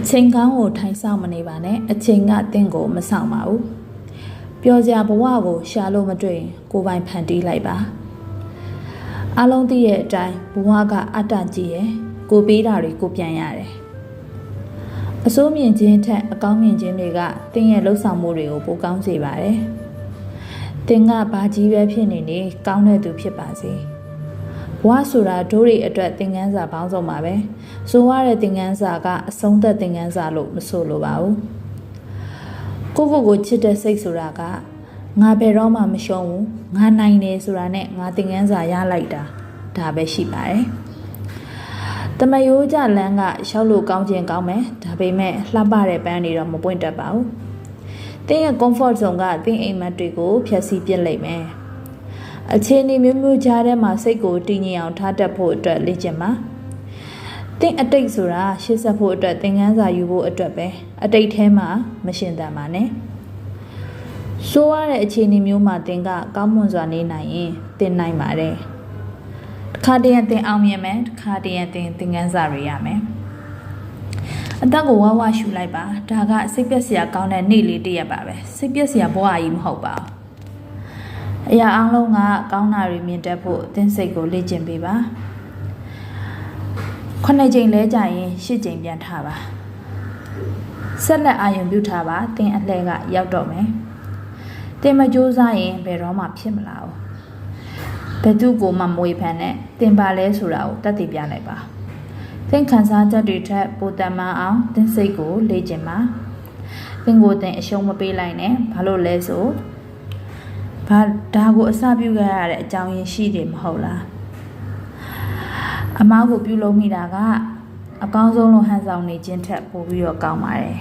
ချိန်ကောင်းကိုထိုင်ဆောင်မနေပါနဲ့အချိန်ကတင့်ကိုမဆောင်ပါဘူးပျော်စရာဘဝကိုရှာလို့မတွေ့ရင်ကိုယ်ပိုင်ဖန်တီးလိုက်ပါအလုံးသိရဲ့အတိုင်းဘဝကအတ္တကြီးရဲ့ကိုပေးတာတွေကိုပြန်ရတယ်အစိုးမြင့်ခြင်းထက်အကောင်းမြင့်ခြင်းတွေကတင်းရဲ့လှုပ်ဆောင်မှုတွေကိုပိုကောင်းစေပါတယ်တင်းကဘာကြီးပဲဖြစ်နေနေကောင်းတဲ့သူဖြစ်ပါစေဘဝဆိုတာဒိုးတွေအတွက်သင်ခန်းစာပေါင်းစုံပါပဲဆိုရတဲ့သင်ခန်းစာကအဆုံးသက်သင်ခန်းစာလို့မဆိုလိုပါဘူးကိုချစ်တဲ့စိတ်ဆိုတာကငါဘယ်တော့မှမရှုံးဘူးငါနိုင်တယ်ဆိုတာနဲ့ငါသင်ခန်းစာရလိုက်တာဒါပဲရှိပါတယ်တမယိုးကြလန်းကရှောက်လို့ကောင်းခြင်းကောင်းမယ်ဒါပေမဲ့လှပတဲ့ပန်းတွေတော့မပွင့်တတ်ပါဘူးတင်းရဲ့ comfort zone ကတင်းအိမ်မက်တွေကိုဖျက်ဆီးပစ်လိုက်မယ်အခြေအနေမျိုးမျိုးကြားထဲမှာစိတ်ကိုတည်ငြိမ်အောင်ထားတတ်ဖို့အတွက်လေ့ကျင့်ပါတင်းအတိတ်ဆိုတာရှေ့ဆက်ဖို့အတွက်သင်ခန်းစာယူဖို့အတွက်ပဲအတိတ်ထဲမှာမရှင်သန်ပါနဲ့ဆိုးရတဲ့အခြေအနေမျိုးမှာတင်းကကောင်းမွန်စွာနေနိုင်ရင်တင်းနိုင်ပါတယ်တစ်ခါတည်းတင်းအောင်မြင်မယ်တစ်ခါတည်းတင်းသင်ခန်းစာတွေရမယ်အသက်ကိုဝဝရှူလိုက်ပါဒါကစိတ်ပျက်စရာကောင်းတဲ့နေ့လေးတစ်ရက်ပါပဲစိတ်ပျက်စရာဘဝကြီးမဟုတ်ပါဘူးအရာအလုံးကကောင်းတာတွေမြင်တတ်ဖို့အသင်းစိတ်ကိုလေ့ကျင့်ပေးပါ9ချိန်လဲကြရင်10ချိန်ပြန်ထားပါဆက်လက်အာရုံပြုထားပါသင်အလှဲကရောက်တော့မယ်သင်မကြိုးစားရင်ဘယ်တော့မှဖြစ်မလာဘူးဘယ်သူကိုမှမဝေဖန်နဲ့သင်ပါလဲဆိုတာကိုတတ်သိပြလိုက်ပါသင်ခံစားချက်တွေထက်ပိုတန်မာအောင်သင်စိတ်ကိုလေ့ကျင့်ပါသင်ကိုသင်အရှုံးမပေးလိုက်နဲ့ဘာလို့လဲဆိုဒါကိုအစပြုခဲ့ရတဲ့အကြောင်းရင်းရှိတယ်မဟုတ်လားအမားကိုပြုလုပ်မိတာကအကောင်းဆုံးလို့ဟန်ဆောင်နေခြင်းထက်ပိုပြီးတော့ကောင်းပါတယ်